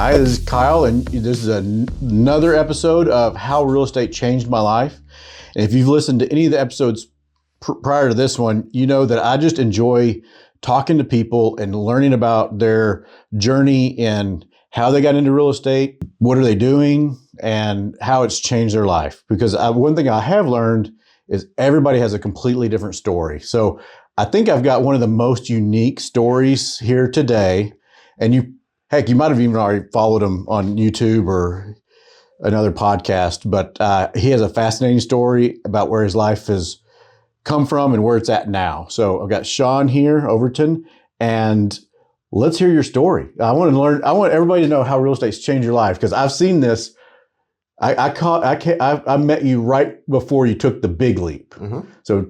Hi, this is Kyle, and this is another episode of How Real Estate Changed My Life. And if you've listened to any of the episodes prior to this one, you know that I just enjoy talking to people and learning about their journey and how they got into real estate, what are they doing, and how it's changed their life. Because one thing I have learned is everybody has a completely different story. So I think I've got one of the most unique stories here today. And you might have even already followed him on YouTube or another podcast, but he has a fascinating story about where his life has come from and where it's at now. So I've got Shaun here, Overton, and let's hear your story. I want everybody to know how real estate's changed your life, because I've seen this. I met you right before you took the big leap. Mm-hmm. So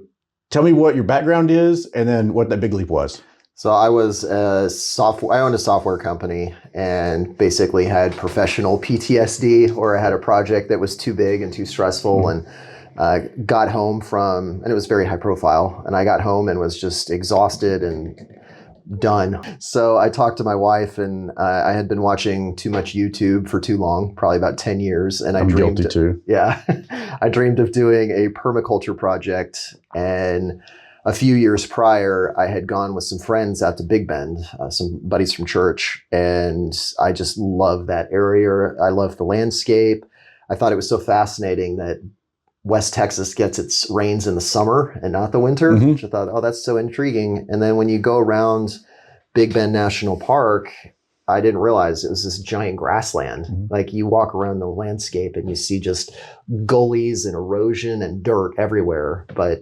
tell me what your background is and then what that big leap was. So I owned a software company and basically had professional PTSD, or I had a project that was too big and too stressful, and got home and it was very high profile, and I got home and was just exhausted and done. So I talked to my wife, and I had been watching too much YouTube for too long, probably about 10 years. And I'm guilty too. Yeah. I dreamed of doing a permaculture project, and a few years prior, I had gone with some friends out to Big Bend, some buddies from church, and I just loved that area. I loved the landscape. I thought it was so fascinating that West Texas gets its rains in the summer and not the winter, which I thought, oh, that's so intriguing. And then when you go around Big Bend National Park, I didn't realize it was this giant grassland. Like, you walk around the landscape and you see just gullies and erosion and dirt everywhere. But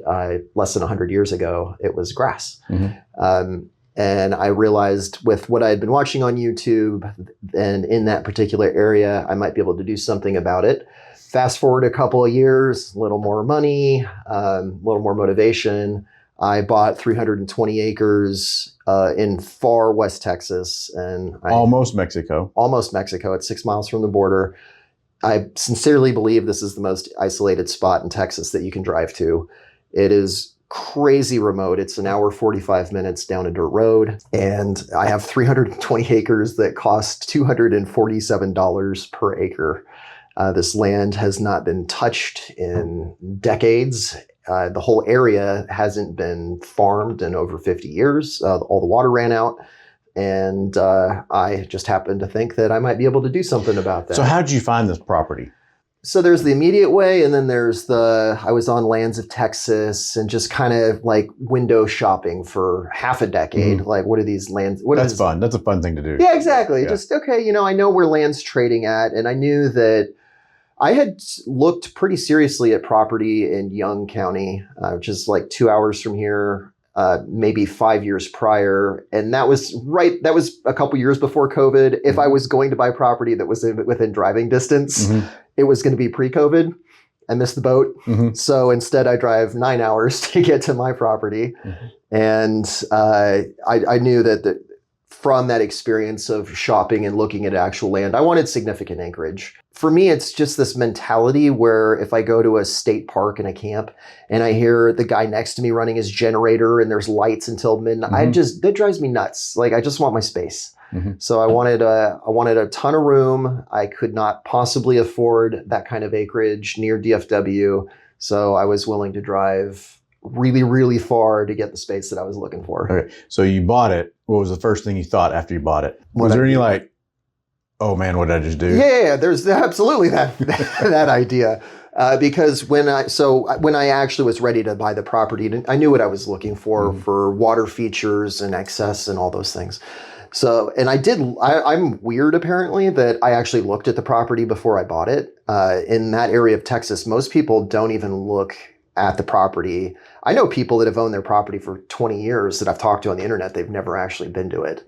less than 100 years ago, it was grass. And I realized with what I had been watching on YouTube and in that particular area, I might be able to do something about it. Fast forward a couple of years, a little more money, a little more motivation. I bought 320 acres in far West Texas, and almost Mexico. It's 6 miles from the border. I sincerely believe this is the most isolated spot in Texas that you can drive to. It is crazy remote. It's an hour, 45 minutes down a dirt road. And I have 320 acres that cost $247 per acre. This land has not been touched in decades. The whole area hasn't been farmed in over 50 years. All the water ran out. And I just happened to think that I might be able to do something about that. So how did you find this property? So there's the immediate way, and then there's I was on Lands of Texas and just kind of like window shopping for half a decade. Like, what are these lands? That's fun. That's a fun thing to do. Yeah, exactly. Yeah. Just, okay, I know where land's trading at, and I knew that I had looked pretty seriously at property in Young County, which is like 2 hours from here, maybe 5 years prior. And that was a couple years before COVID. If I was going to buy property that was within driving distance, it was going to be pre-COVID. I missed the boat. So instead I drive 9 hours to get to my property. And I knew that from that experience of shopping and looking at actual land, I wanted significant acreage. For me, it's just this mentality where if I go to a state park and a camp and I hear the guy next to me running his generator and there's lights until midnight, that drives me nuts. Like, I just want my space. So I wanted a ton of room. I could not possibly afford that kind of acreage near DFW. So I was willing to drive really, really far to get the space that I was looking for. Okay. So you bought it. What was the first thing you thought after you bought it? Was there any like, oh man, what did I just do? Yeah, there's absolutely that that idea. Because when I actually was ready to buy the property, I knew what I was looking for water features and excess and all those things. So, and I'm weird apparently that I actually looked at the property before I bought it. In that area of Texas, most people don't even look at the property. I know people that have owned their property for 20 years that I've talked to on the internet. They've never actually been to it.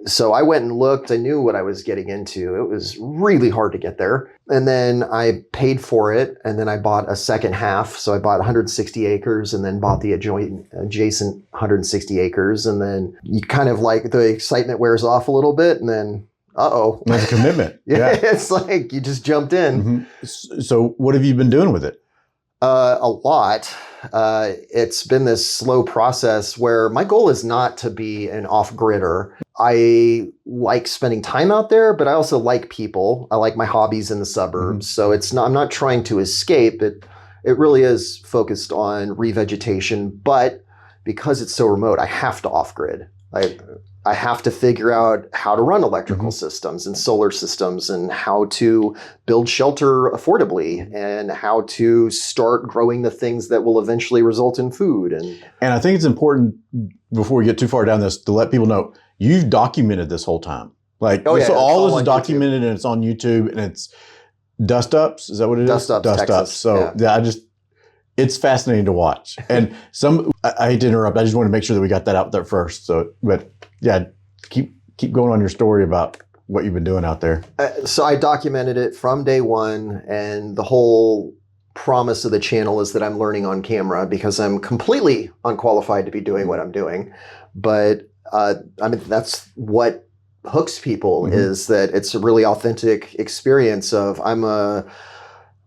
So I went and looked. I knew what I was getting into. It was really hard to get there. And then I paid for it. And then I bought a second half. So I bought 160 acres and then bought the adjacent 160 acres. And then you kind of like the excitement wears off a little bit. And then, uh-oh. That's a commitment. Yeah. It's like you just jumped in. So what have you been doing with it? A lot. It's been this slow process where my goal is not to be an off-gridder. I like spending time out there, but I also like people. I like my hobbies in the suburbs. So I'm not trying to escape. It really is focused on revegetation, but because it's so remote, I have to off-grid. I have to figure out how to run electrical systems and solar systems and how to build shelter affordably and how to start growing the things that will eventually result in food. And I think it's important before we get too far down this to let people know you've documented this whole time. Like, so all this is documented and it's on YouTube and it's dustups. Is that what it is? Dustups, Texas. So it's fascinating to watch. And I hate to interrupt. I just want to make sure that we got that out there first. So, but yeah, keep going on your story about what you've been doing out there. So I documented it from day one, and the whole promise of the channel is that I'm learning on camera because I'm completely unqualified to be doing what I'm doing. But I mean, that's what hooks people is that it's a really authentic experience of I'm a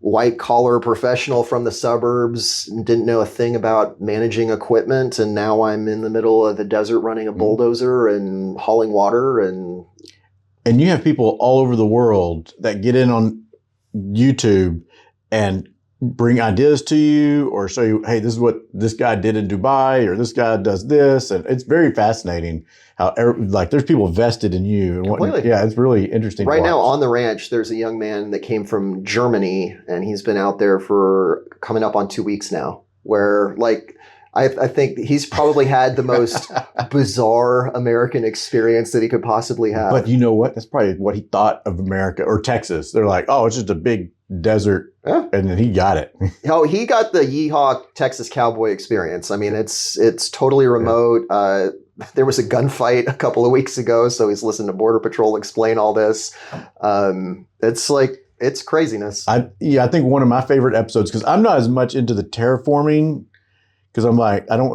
white collar professional from the suburbs, didn't know a thing about managing equipment, and now I'm in the middle of the desert running a bulldozer and hauling water. And you have people all over the world that get in on YouTube and bring ideas to you or show you, hey, this is what this guy did in Dubai, or this guy does this. And it's very fascinating how, like, there's people vested in you. And Completely. Yeah, it's really interesting. Right now on the ranch, there's a young man that came from Germany, and he's been out there for coming up on 2 weeks now, where, like, I think he's probably had the most bizarre American experience that he could possibly have. But you know what? That's probably what he thought of America or Texas. They're like, oh, it's just a big desert. Yeah. And then he got it. Oh, he got the yeehaw Texas cowboy experience. I mean, it's totally remote. Yeah. There was a gunfight a couple of weeks ago, so he's listened to Border Patrol explain all this. It's craziness. I think one of my favorite episodes, because I'm not as much into the terraforming, because I'm like, I don't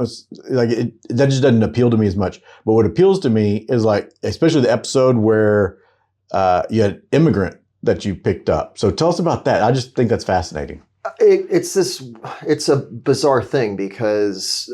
like it. That just doesn't appeal to me as much. But what appeals to me is, like, especially the episode where you had Immigrant that you picked up. So tell us about that. I just think that's fascinating. It's a bizarre thing because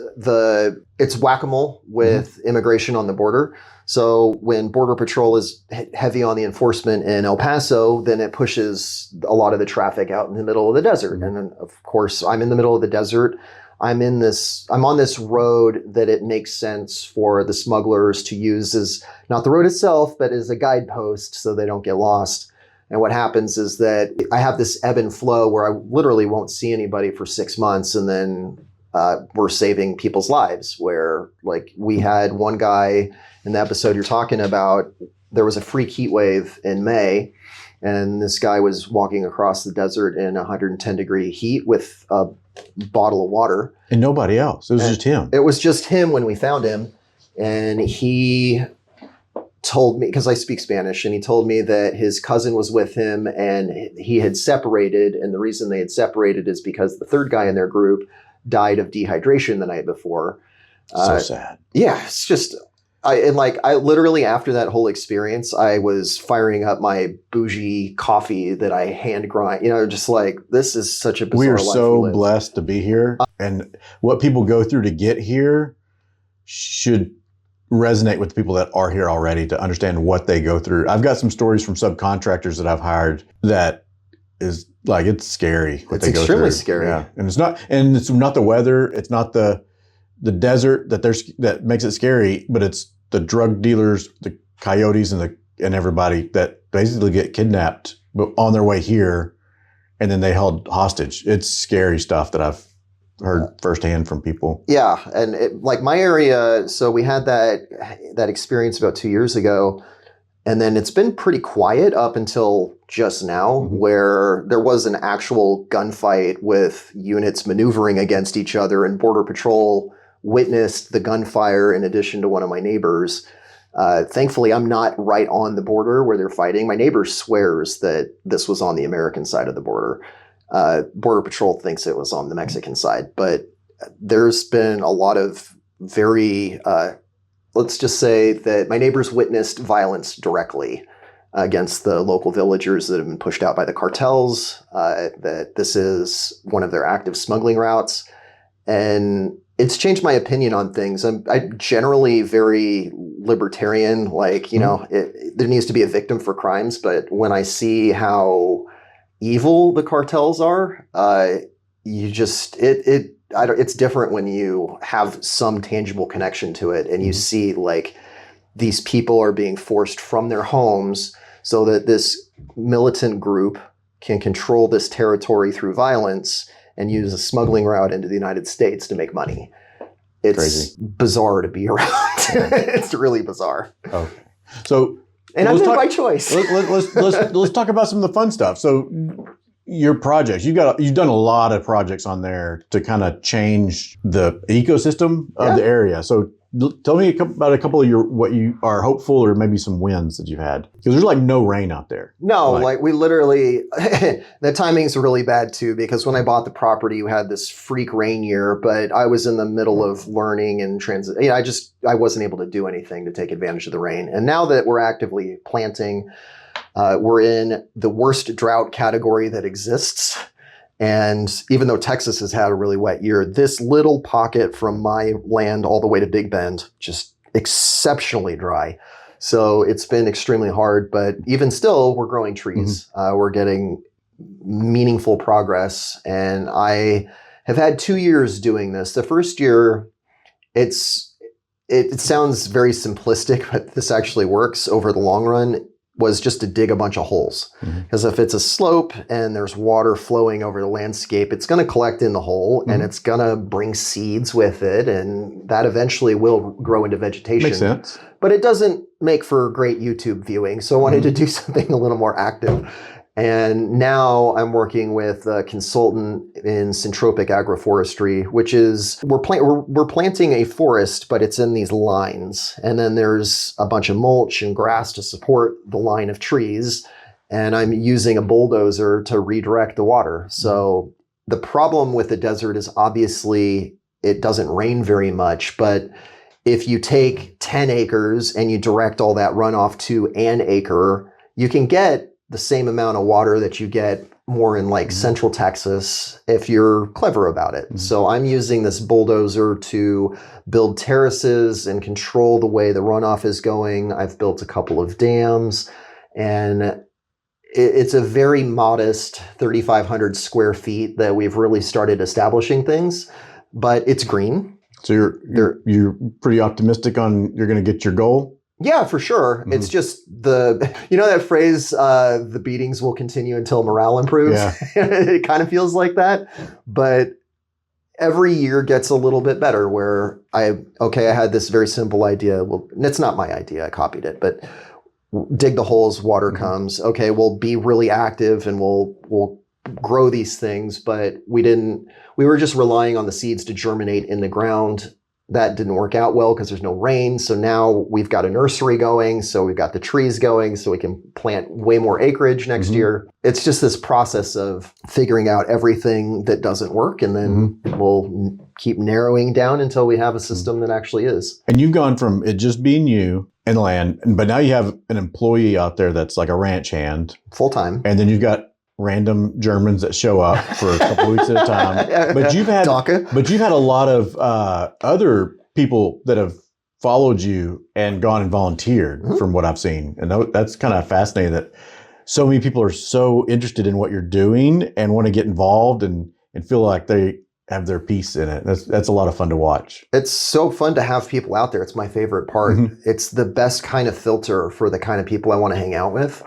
it's whack-a-mole with immigration on the border. So when Border Patrol is heavy on the enforcement in El Paso, then it pushes a lot of the traffic out in the middle of the desert. And then, of course, I'm in the middle of the desert. I'm on this road that it makes sense for the smugglers to use as not the road itself, but as a guidepost so they don't get lost. And what happens is that I have this ebb and flow where I literally won't see anybody for 6 months, and then we're saving people's lives. Where, like, we had one guy in the episode you're talking about, there was a freak heat wave in May, and this guy was walking across the desert in 110-degree heat with a bottle of water. And nobody else. It was just him. It was just him when we found him. And he told me, because I speak Spanish, and he told me that his cousin was with him and he had separated. And the reason they had separated is because the third guy in their group died of dehydration the night before. So sad. Yeah, it's just... I literally, after that whole experience, I was firing up my bougie coffee that I hand grind, just like, this is such a bizarre We are life so blessed to be here. And what people go through to get here should resonate with the people that are here already, to understand what they go through. I've got some stories from subcontractors that I've hired that is like, it's scary what they go through. It's extremely scary. Yeah. And it's not the weather. It's not the desert that makes it scary, but it's the drug dealers, the coyotes, and everybody that basically get kidnapped on their way here, and then they held hostage. It's scary stuff that I've heard firsthand from people. Yeah, and like my area, so we had that experience about 2 years ago, and then it's been pretty quiet up until just now, where there was an actual gunfight with units maneuvering against each other, and Border Patrol witnessed the gunfire in addition to one of my neighbors. Thankfully, I'm not right on the border where they're fighting. My neighbor swears that this was on the American side of the border. Border Patrol thinks it was on the Mexican side. But there's been a lot of very, let's just say that my neighbors witnessed violence directly against the local villagers that have been pushed out by the cartels, that this is one of their active smuggling routes. And it's changed my opinion on things. I'm generally very libertarian, like, you know, there needs to be a victim for crimes. But when I see how evil the cartels are, you just, it's different when you have some tangible connection to it and you see like these people are being forced from their homes so that this militant group can control this territory through violence and use a smuggling route into the United States to make money. It's crazy. Bizarre to be around. It's really bizarre. Oh, so and I'm in by choice. Let's talk about some of the fun stuff. So your projects, you've done a lot of projects on there to kind of change the ecosystem of the area. So tell me about a couple of what you are hopeful or maybe some wins that you've had, because there's like no rain out there. No, like we literally, the timing's really bad too, because when I bought the property, we had this freak rain year, but I was in the middle of learning and transit. You know, I wasn't able to do anything to take advantage of the rain. And now that we're actively planting, we're in the worst drought category that exists. And even though Texas has had a really wet year, this little pocket from my land all the way to Big Bend, just exceptionally dry. So it's been extremely hard, but even still, we're growing trees. We're getting meaningful progress. And I have had 2 years doing this. The first year, it sounds very simplistic, but this actually works over the long run, was just to dig a bunch of holes. Because if it's a slope and there's water flowing over the landscape, it's going to collect in the hole and it's going to bring seeds with it. And that eventually will grow into vegetation. Makes sense. But it doesn't make for great YouTube viewing. So I wanted to do something a little more active. And now I'm working with a consultant in syntropic agroforestry, which is we're planting a forest, but it's in these lines. And then there's a bunch of mulch and grass to support the line of trees. And I'm using a bulldozer to redirect the water. So the problem with the desert is obviously it doesn't rain very much, but if you take 10 acres and you direct all that runoff to an acre, you can get the same amount of water that you get more in like central Texas if you're clever about it. So I'm using this bulldozer to build terraces and control the way the runoff is going. I've built a couple of dams, and it's a very modest 3,500 square feet that we've really started establishing things, but it's green. So you're pretty optimistic on you're going to get your goal? Yeah, for sure. It's just you know that phrase, the beatings will continue until morale improves? Yeah. It kind of feels like that. But every year gets a little bit better where I had this very simple idea. Well, it's not my idea. I copied it, but dig the holes, water comes. Okay, we'll be really active and we'll grow these things. But we were just relying on the seeds to germinate in the ground. That didn't work out well because there's no rain. So now we've got a nursery going. So we've got the trees going so we can plant way more acreage next year. It's just this process of figuring out everything that doesn't work. And then we'll keep narrowing down until we have a system that actually is. And you've gone from it just being you and land, but now you have an employee out there that's like a ranch hand. Full time. And then you've got random Germans that show up for a couple weeks at a time. But you've had a lot of other people that have followed you and gone and volunteered from what I've seen. And that's kind of fascinating that so many people are so interested in what you're doing and want to get involved and feel like they have their piece in it. That's a lot of fun to watch. It's so fun to have people out there. It's my favorite part. It's the best kind of filter for the kind of people I want to hang out with.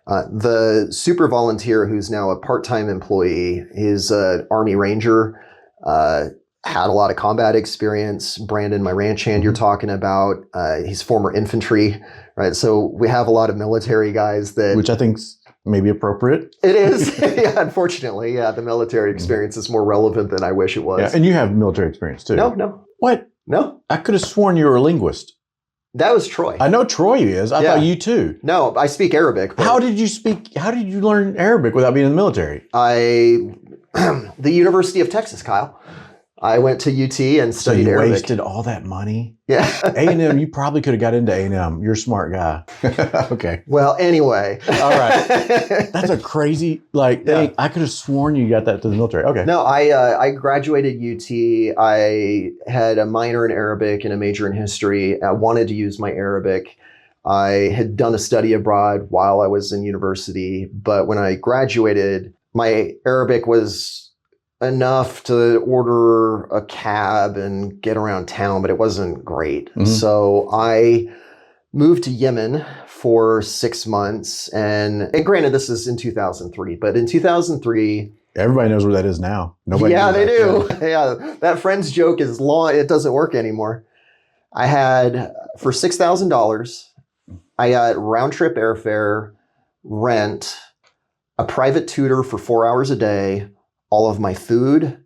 The super volunteer who's now a part-time employee, he's an Army Ranger, had a lot of combat experience. Brandon, my ranch hand you're talking about, he's former infantry, right? So we have a lot of military guys that... Which I think's maybe appropriate. It is. Yeah, unfortunately. Yeah, the military experience is more relevant than I wish it was. Yeah, and you have military experience too. No. What? No. I could have sworn you were a linguist. That was Troy. I know Troy is. I thought you too. No, I speak Arabic. How did you learn Arabic without being in the military? The University of Texas, Kyle. I went to UT and So studied you Arabic. wasted all that money? Yeah. A&M, you probably could have got into A&M. You're a smart guy. Okay. Well, anyway. All right. That's a crazy, like, Yeah. I could have sworn you got that to the military. Okay. No, I graduated UT. I had a minor in Arabic and a major in history. I wanted to use my Arabic. I had done a study abroad while I was in university, but when I graduated, my Arabic was enough to order a cab and get around town, but it wasn't great. Mhm. So I moved to Yemen for 6 months. And granted, this is in 2003, but in 2003, Everybody knows where that is now. Nobody yeah, knew they that do. then. Yeah, that friend's joke is long. It doesn't work anymore. I had, for $6,000, I got round trip airfare, rent, a private tutor for 4 hours a day, all of my food,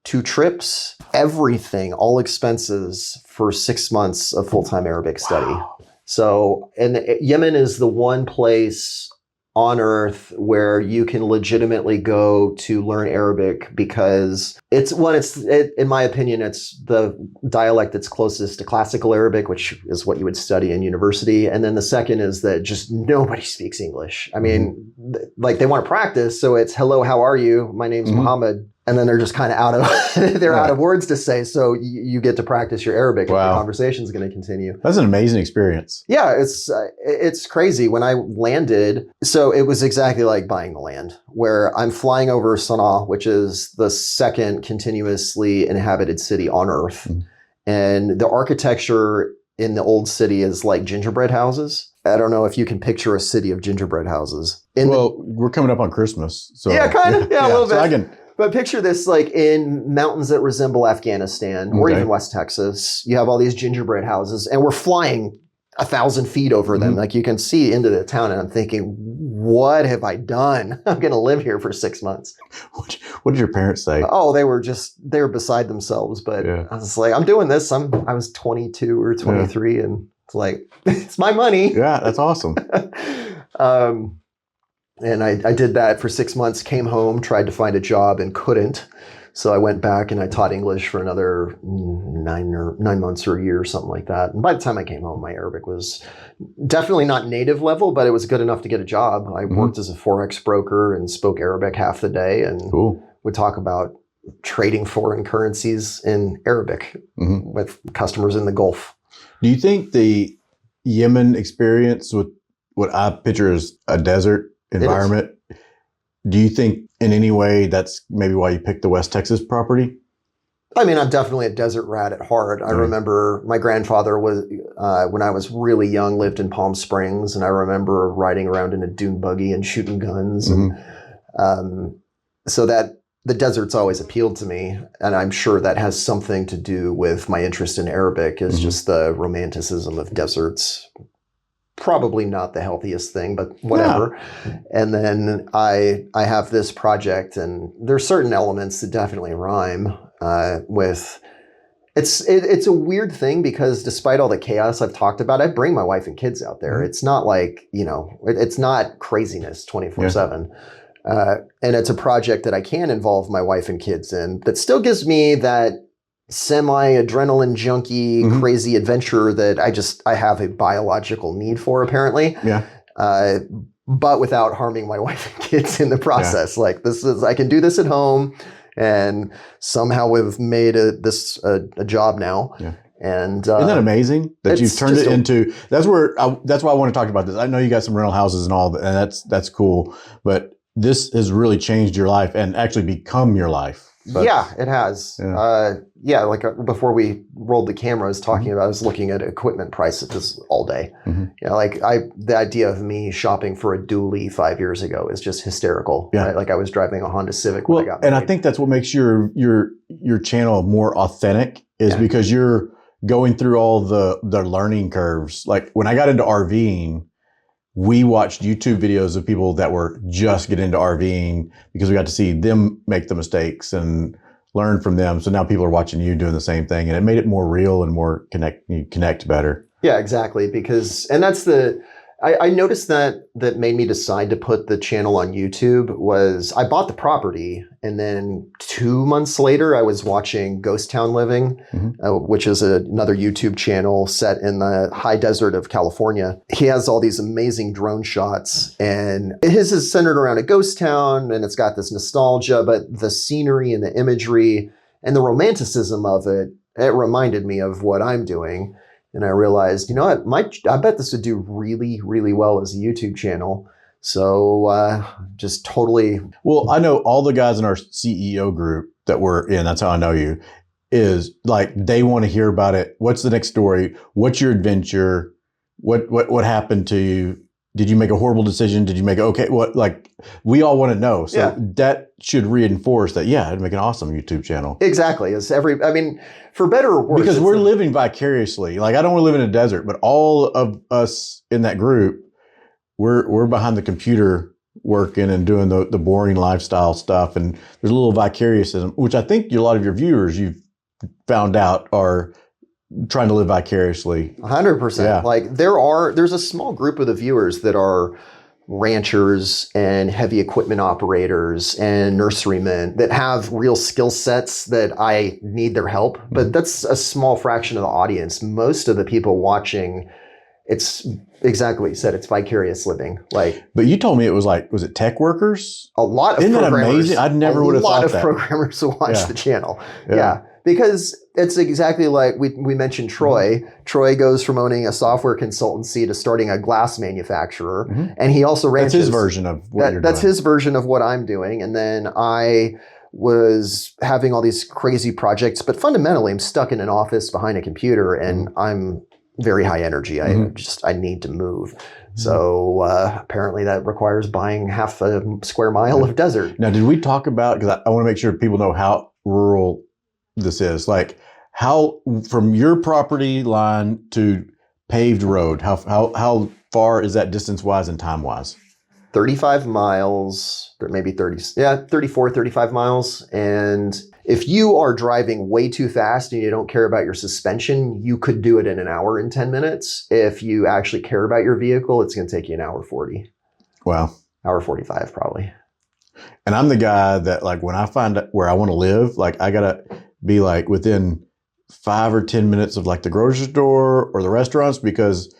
2 trips, everything, all expenses for 6 months of full-time Arabic study. Wow. So, and Yemen is the one place on earth where you can legitimately go to learn Arabic because in my opinion, it's the dialect that's closest to classical Arabic, which is what you would study in university. And then the second is that just nobody speaks English. I mean, like they want to practice. So it's, hello, how are you? My name's Muhammad. And then they're just kind of out of words to say. So you get to practice your Arabic and the conversation is going to continue. That's an amazing experience. Yeah, it's crazy. When I landed, so it was exactly like buying the land, where I'm flying over Sana'a, which is the second continuously inhabited city on Earth. And the architecture in the old city is like gingerbread houses. I don't know if you can picture a city of gingerbread houses. We're coming up on Christmas. So yeah, kind of. Yeah, a little bit. So I can... But picture this like in mountains that resemble Afghanistan or even West Texas. You have all these gingerbread houses and we're flying 1,000 feet over them. Like you can see into the town and I'm thinking, what have I done? I'm going to live here for 6 months. What did your parents say? Oh, they were beside themselves. But I was like, I'm doing this. I was 22 or 23 and it's like, it's my money. Yeah, that's awesome. And I did that for 6 months, came home, tried to find a job and couldn't. So I went back and I taught English for another 9 months or a year or something like that. And by the time I came home, my Arabic was definitely not native level, but it was good enough to get a job. I worked as a Forex broker and spoke Arabic half the day and would talk about trading foreign currencies in Arabic with customers in the Gulf. Do you think the Yemen experience with what I picture as a desert environment, do you think in any way that's maybe why you picked the West Texas property? I mean, I'm definitely a desert rat at heart. I remember my grandfather was, when I was really young, lived in Palm Springs, and I remember riding around in a dune buggy and shooting guns. And so that the desert's always appealed to me, and I'm sure that has something to do with my interest in Arabic, is just the romanticism of deserts. Probably not the healthiest thing, but whatever. Yeah. And then I have this project, and there's certain elements that definitely rhyme with. It's a weird thing because despite all the chaos I've talked about, I bring my wife and kids out there. It's not like, it's not craziness 24/7. And it's a project that I can involve my wife and kids in that still gives me that semi-adrenaline junkie, crazy adventure that I have a biological need for, apparently. Yeah. But without harming my wife and kids in the process. Like I can do this at home, and somehow we've made this a job now. Yeah. And isn't that amazing that you've turned it into? That's why I want to talk about this. I know you got some rental houses and all, and that's cool. But this has really changed your life and actually become your life. But, yeah, it has. Yeah. Like before we rolled the camera, I was talking about, I was looking at equipment prices all day. The idea of me shopping for a dually 5 years ago is just hysterical. Yeah. Right? Like I was driving a Honda Civic when I got married. And I think that's what makes your channel more authentic is because you're going through all the learning curves. Like when I got into RVing, we watched YouTube videos of people that were just getting into RVing because we got to see them make the mistakes and learn from them. So now people are watching you doing the same thing, and it made it more real and more you connect better. Yeah, exactly. And that's I noticed that made me decide to put the channel on YouTube was I bought the property, and then 2 months later I was watching Ghost Town Living, which is another YouTube channel set in the high desert of California. He has all these amazing drone shots, and his is centered around a ghost town, and it's got this nostalgia, but the scenery and the imagery and the romanticism of it reminded me of what I'm doing. And I realized, you know what, I bet this would do really, really well as a YouTube channel. So just totally. Well, I know all the guys in our CEO group that we're in, that's how I know you, is like they want to hear about it. What's the next story? What's your adventure? What happened to you? Did you make a horrible decision? Did you make okay? What, like, we all want to know. So that should reinforce that, it'd make an awesome YouTube channel. Exactly. I mean, for better or worse. Because we're living vicariously. Like, I don't want to live in a desert, but all of us in that group, we're behind the computer working and doing the boring lifestyle stuff. And there's a little vicariousism, which I think a lot of your viewers, you've found out, are trying to live vicariously. 100%. Yeah. Like there's a small group of the viewers that are ranchers and heavy equipment operators and nurserymen that have real skill sets that I need their help. But that's a small fraction of the audience. Most of the people watching, it's exactly what you said. It's vicarious living. But you told me it was it tech workers? A lot of Isn't programmers. That amazing? I never would have thought that. A lot of programmers will watch the channel. Yeah. Because it's exactly like we mentioned Troy. Troy goes from owning a software consultancy to starting a glass manufacturer. And he also ranches. That's his version of what you're doing. That's his version of what I'm doing. And then I was having all these crazy projects, but fundamentally I'm stuck in an office behind a computer and I'm very high energy. I need to move. So apparently that requires buying half a square mile of desert. Now, did we talk about, because I want to make sure people know how rural this is, like how from your property line to paved road, how far is that distance wise and time wise? 35 miles, maybe 34, 35 miles. And if you are driving way too fast and you don't care about your suspension, you could do it in an hour and 10 minutes. If you actually care about your vehicle, it's going to take you an hour 40. Wow. Hour 45 probably. And I'm the guy that, like, when I find where I want to live, like, I got to be like within 5 or 10 minutes of like the grocery store or the restaurants, because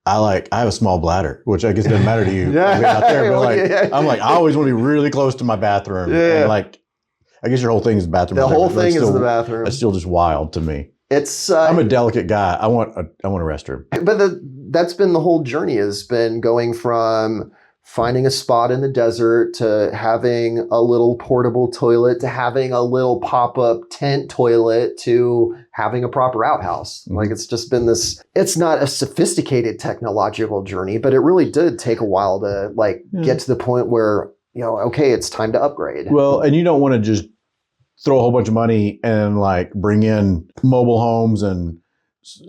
I have a small bladder, which I guess doesn't matter to you. Out there, but I'm like, I always want to be really close to my bathroom. And like, I guess your whole thing is the bathroom. The whole thing is the bathroom. It's still just wild to me. It's I'm a delicate guy. I want a restroom. But that's been the whole journey, has been going from finding a spot in the desert to having a little portable toilet to having a little pop-up tent toilet to having a proper outhouse. Like, it's just been this, it's not a sophisticated technological journey, but it really did take a while to get to the point where, okay, it's time to upgrade. Well, and you don't want to just throw a whole bunch of money and like bring in mobile homes and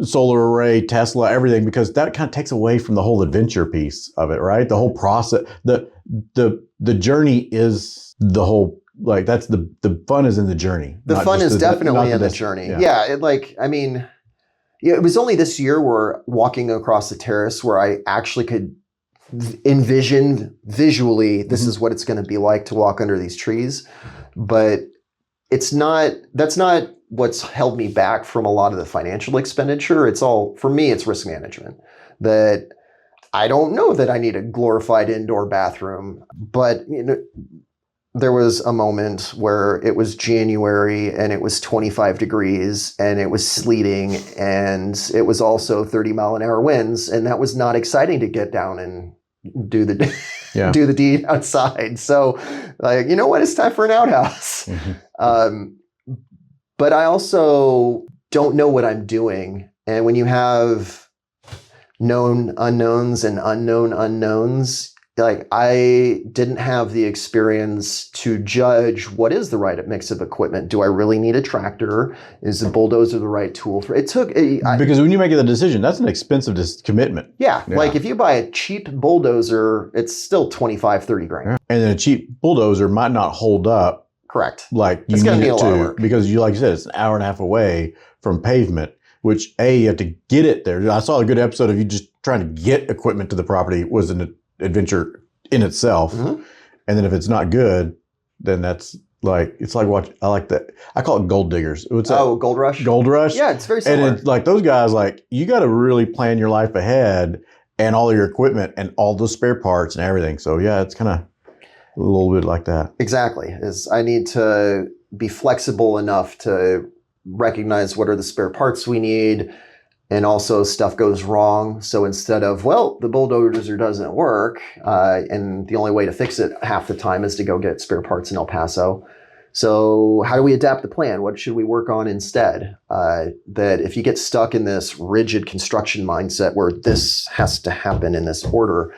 solar array, Tesla, everything, because that kind of takes away from the whole adventure piece of it, right? The whole process, the journey is the whole, like, that's the fun is in the journey. The fun is definitely in the journey. Yeah. It was only this year where walking across the terrace where I actually could envision visually, this is what it's going to be like to walk under these trees. But that's not what's held me back from a lot of the financial expenditure. It's all, for me, it's risk management. That I don't know that I need a glorified indoor bathroom, but there was a moment where it was January and it was 25 degrees and it was sleeting and it was also 30-mile-an-hour winds, and that was not exciting to get down and do the deed outside. So, like, you know what? It's time for an outhouse. But I also don't know what I'm doing. And when you have known unknowns and unknown unknowns, like, I didn't have the experience to judge what is the right mix of equipment. Do I really need a tractor? Is the bulldozer the right tool for it? Because when you make the decision, that's an expensive commitment. Yeah. Like, if you buy a cheap bulldozer, it's still 25, 30 grand. And then a cheap bulldozer might not hold up. Correct. Like, you need it to, because like you said, it's an hour and a half away from pavement, which you have to get it there. I saw a good episode of you just trying to get equipment to the property was an adventure in itself. Mhm. And then if it's not good, then that's like, it's like what I like that. I call it gold diggers. It's Gold Rush? Gold Rush. Yeah, it's very similar. And it's like those guys, like you got to really plan your life ahead and all of your equipment and all the spare parts and everything. So yeah, it's kind of a little bit like that. Exactly. I need to be flexible enough to recognize what are the spare parts we need, and also stuff goes wrong. So instead of, well, the bulldozer doesn't work, and the only way to fix it half the time is to go get spare parts in El Paso. So how do we adapt the plan? What should we work on instead? That if you get stuck in this rigid construction mindset where this has to happen in this order,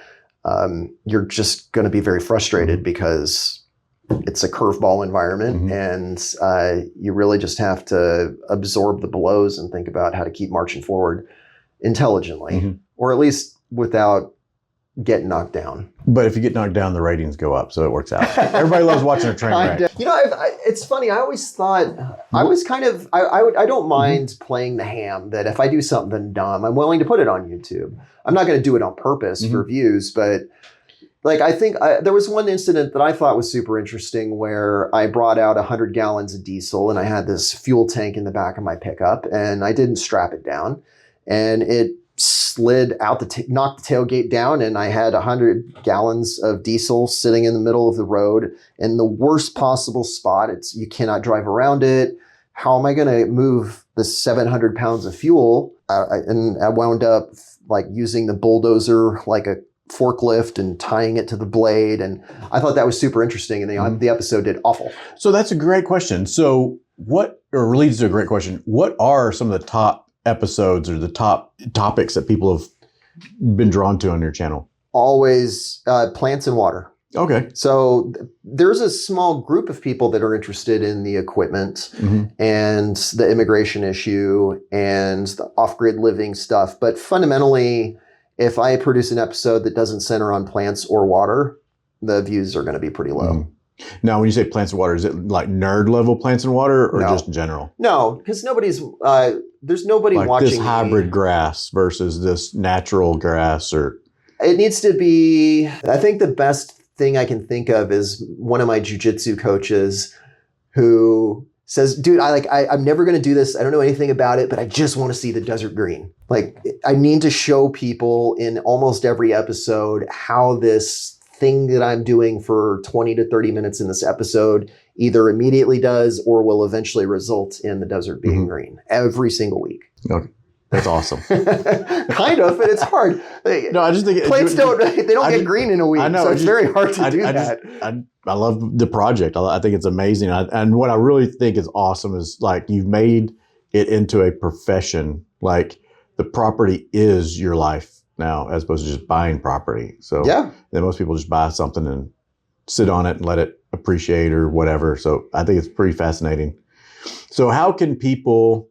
you're just going to be very frustrated because it's a curveball environment, and you really just have to absorb the blows and think about how to keep marching forward intelligently, or at least without getting knocked down. But if you get knocked down, the ratings go up, so it works out. Everybody loves watching a train wreck. You know, it's funny. I always thought I was kind of I don't mind playing the ham that if I do something dumb, I'm willing to put it on YouTube. I'm not going to do it on purpose for views, but like I think there was one incident that I thought was super interesting where I brought out 100 gallons of diesel and I had this fuel tank in the back of my pickup and I didn't strap it down, and it slid out knocked the tailgate down, and I had 100 gallons of diesel sitting in the middle of the road in the worst possible spot. You cannot drive around it. How am I going to move the 700 pounds of fuel? And I wound up like using the bulldozer like a forklift and tying it to the blade. And I thought that was super interesting. And the episode did awful. So that's a great question. So or leads to a great question. What are some of the top episodes or the top topics that people have been drawn to on your channel? Always plants and water. Okay. So there's a small group of people that are interested in the equipment and the immigration issue and the off-grid living stuff. But fundamentally, if I produce an episode that doesn't center on plants or water, the views are going to be pretty low. Now, when you say plants and water, is it like nerd level plants and water, or just in general? No, because there's nobody like watching this hybrid grass versus this natural grass, or it needs to be. I think the best thing I can think of is one of my jujitsu coaches who says, "Dude, I'm never going to do this. I don't know anything about it, but I just want to see the desert green. Like, I need to show people in almost every episode how this thing that I'm doing for 20 to 30 minutes in this episode either immediately does or will eventually result in the desert being green every single week." Okay. That's awesome. Kind of, but it's hard. No, I just think plants don't get green in a week, so it's very hard to do that. I love the project. I think it's amazing. And what I really think is awesome is like you've made it into a profession. Like the property is your life now, as opposed to just buying property. So then most people just buy something and sit on it and let it appreciate or whatever. So I think it's pretty fascinating. So how can people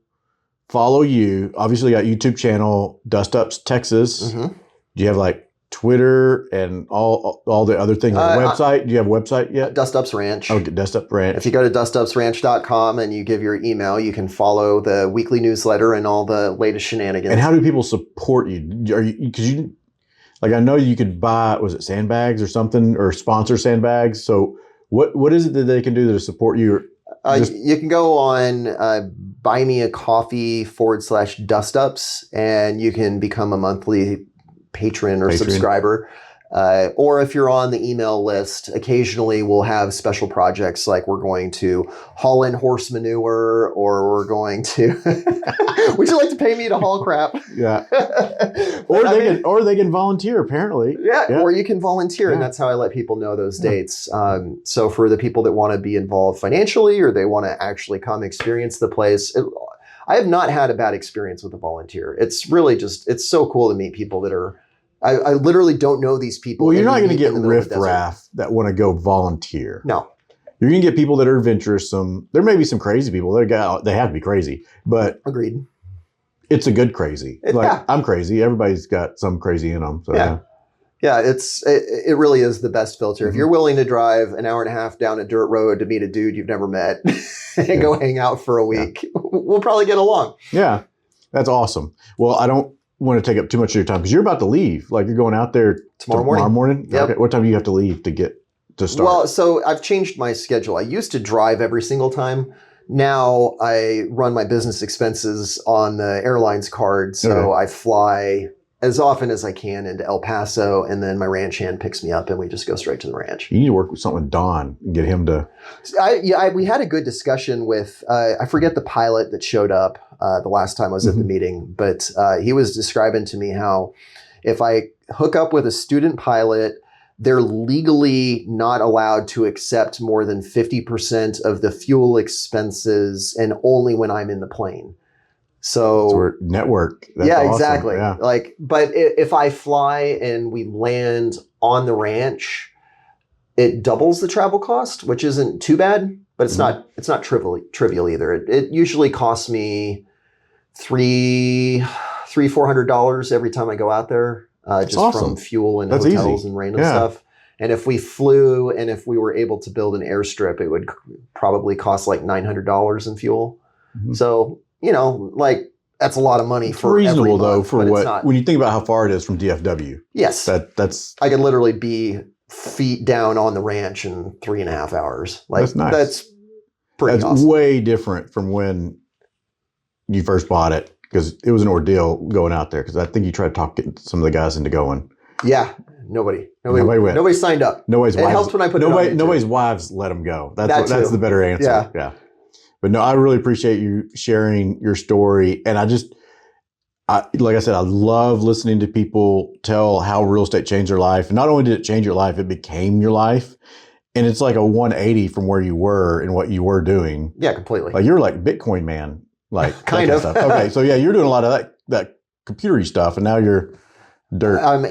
follow you? Obviously, you got YouTube channel, Dustups Texas. Do you have like Twitter and all the other things on the website? Do you have a website yet? Dustups Ranch. Okay, Dustups Ranch. If you go to dustupsranch.com and you give your email, you can follow the weekly newsletter and all the latest shenanigans. And how do people support you? Because you, like, I know you could buy, was it sandbags or something, or sponsor sandbags? So what is it that they can do to support you? You can go on buymeacoffee.com/dustups and you can become a monthly patron or subscriber. Or if you're on the email list, occasionally we'll have special projects like we're going to haul in horse manure, or we're going to would you like to pay me to haul crap? Yeah. Or they can volunteer, apparently. Yeah. Or you can volunteer, and that's how I let people know those dates. So for the people that want to be involved financially, or they want to actually come experience the place, I have not had a bad experience with a volunteer. It's really it's so cool to meet people that are, I literally don't know these people. Well, you're not going to get riff-raff that want to go volunteer. No. You're going to get people that are adventuresome. There may be some crazy people. They have to be crazy. But agreed. It's a good crazy. I'm crazy. Everybody's got some crazy in them. So yeah, it really is the best filter. If you're willing to drive an hour and a half down a dirt road to meet a dude you've never met and go hang out for a week, we'll probably get along. Yeah, that's awesome. Well, want to take up too much of your time because you're about to leave. Like you're going out there tomorrow morning. Yep. Okay. What time do you have to leave to get to start? Well, so I've changed my schedule. I used to drive every single time. Now I run my business expenses on the airline's card. So I fly as often as I can into El Paso, and then my ranch hand picks me up and we just go straight to the ranch. You need to work with something with Don and get him to. We had a good discussion with, I forget the pilot that showed up the last time I was at the meeting, but he was describing to me how if I hook up with a student pilot, they're legally not allowed to accept more than 50% of the fuel expenses and only when I'm in the plane. So network. That's yeah, awesome. exactly. Yeah. Like, but if I fly and we land on the ranch, it doubles the travel cost, which isn't too bad, but it's not trivial either. It usually costs me $400 every time I go out there, just awesome. from fuel and hotels and random stuff. And if we flew and if we were able to build an airstrip, it would probably cost like $900 in fuel. So, you know, like that's a lot of money for reasonable every month, though for what when you think about how far it is from DFW. Yes, that's I could literally be feet down on the ranch in 3.5 hours. Like that's nice. That's pretty That's awesome. way different from when you first bought it because it was an ordeal going out there. Because I think you tried to talk some of the guys into going. Yeah, nobody went. Nobody signed up. Nobody's it wives, helps when I put nobody's wives let them go. That's the better answer. Yeah. But no, I really appreciate you sharing your story. And like I said, I love listening to people tell how real estate changed their life. And not only did it change your life, it became your life. And it's like a 180 from where you were and what you were doing. Yeah, completely. Like you're like Bitcoin man, like kind of stuff. Okay, so yeah, you're doing a lot of that computery stuff, and now you're dirt. I'm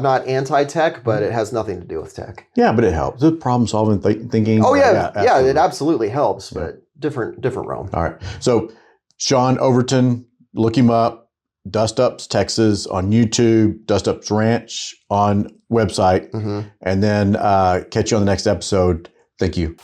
not anti-tech, but it has nothing to do with tech. Yeah, but it helps. The problem solving thinking. Oh yeah, it absolutely helps, but different realm. All right. So Shaun Overton, look him up. Dustups, Texas on YouTube, Dustups Ranch on website, and then catch you on the next episode. Thank you.